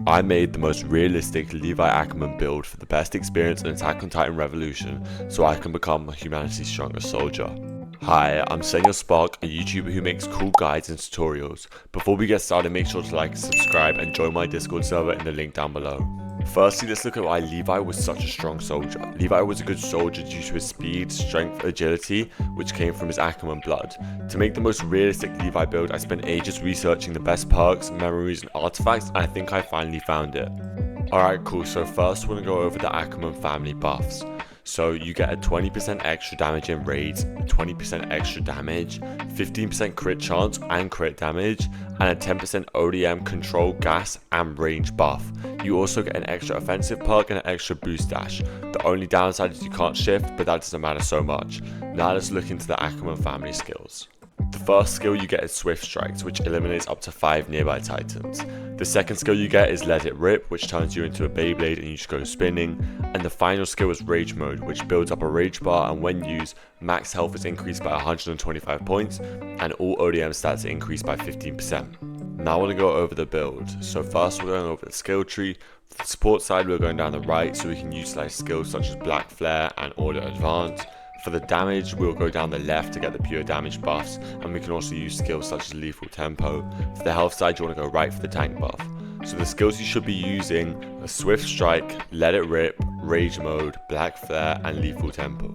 I made the most realistic Levi Ackerman build for the best experience in Attack on Titan Revolution so I can become humanity's strongest soldier. Hi, I'm Senor Spark, a YouTuber who makes cool guides and tutorials. Before we get started, make sure to like, subscribe and join my Discord server in the link down below. Firstly, let's look at why Levi was such a strong soldier. Levi was a good soldier due to his speed, strength, agility, which came from his Ackerman blood. To make the most realistic Levi build, I spent ages researching the best perks, memories and artifacts, and I think I finally found it. Alright, cool, so first we're going to go over the Ackerman family buffs. So you get a 20% extra damage in raids, 20% extra damage, 15% crit chance and crit damage, and a 10% ODM control, gas and range buff. You also get an extra offensive perk and an extra boost dash. The only downside is you can't shift, but that doesn't matter so much. Now let's look into the Ackerman family skills. The first skill you get is Swift Strikes, which eliminates up to 5 nearby titans. The second skill you get is Let It Rip, which turns you into a Beyblade and you just go spinning. And the final skill is Rage Mode, which builds up a rage bar, and when used, max health is increased by 125 points and all ODM stats are increased by 15%. Now I want to go over the build. So first we're going over the skill tree. For the support side we're going down the right so we can utilize skills such as Black Flare and Order Advance. For the damage, we'll go down the left to get the pure damage buffs, and we can also use skills such as Lethal Tempo. For the health side, you want to go right for the tank buff. So the skills you should be using are Swift Strike, Let It Rip, Rage Mode, Black Flare, and Lethal Tempo.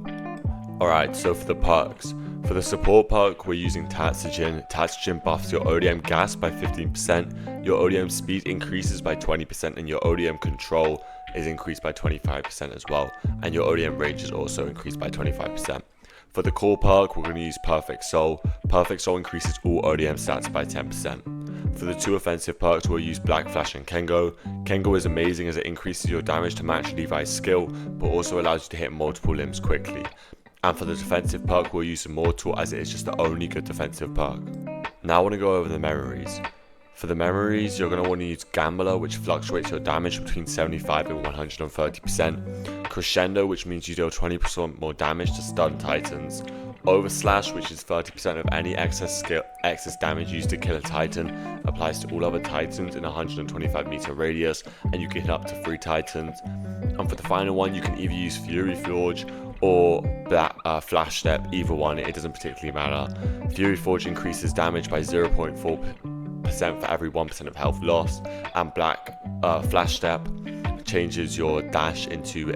Alright, so for the perks. For the support perk, we're using Tatsugen. Tatsugen buffs your ODM gas by 15%, your ODM speed increases by 20%, and your ODM control is increased by 25% as well, and your ODM range is also increased by 25%. For the core perk, we're going to use Perfect Soul. Perfect Soul increases all ODM stats by 10%. For the two offensive perks, we'll use Black Flash and Kengo. Kengo is amazing as it increases your damage to match Levi's skill, but also allows you to hit multiple limbs quickly. And for the defensive perk, we'll use Immortal as it is just the only good defensive perk. Now I want to go over the memories. For the memories, you're going to want to use Gambler, which fluctuates your damage between 75 and 130%. Crescendo, which means you deal 20% more damage to stun titans. Overslash, which is 30% of any excess damage used to kill a titan, applies to all other titans in a 125 meter radius, and you can hit up to 3 titans. And for the final one, you can either use Fury Forge or Flash Step, either one, it doesn't particularly matter. Fury Forge increases damage by 0.4% for every 1% of health loss, and Flash Step changes your dash into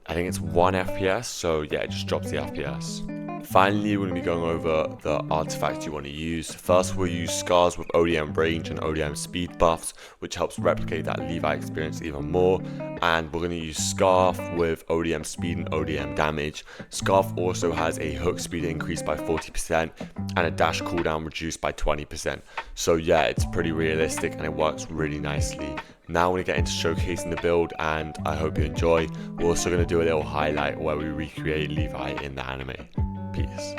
I think it's 1 FPS, so yeah, it just drops the FPS. Finally, we're going to be going over the artifacts you want to use. First, we'll use Scars with ODM range and ODM speed buffs, which helps replicate that Levi experience even more. And we're going to use Scarf with ODM speed and ODM damage. Scarf also has a hook speed increase by 40% and a dash cooldown reduced by 20%. So yeah, it's pretty realistic and it works really nicely. Now we're going to get into showcasing the build, and I hope you enjoy. We're also going to do a little highlight where we recreate Levi in the anime. Peace.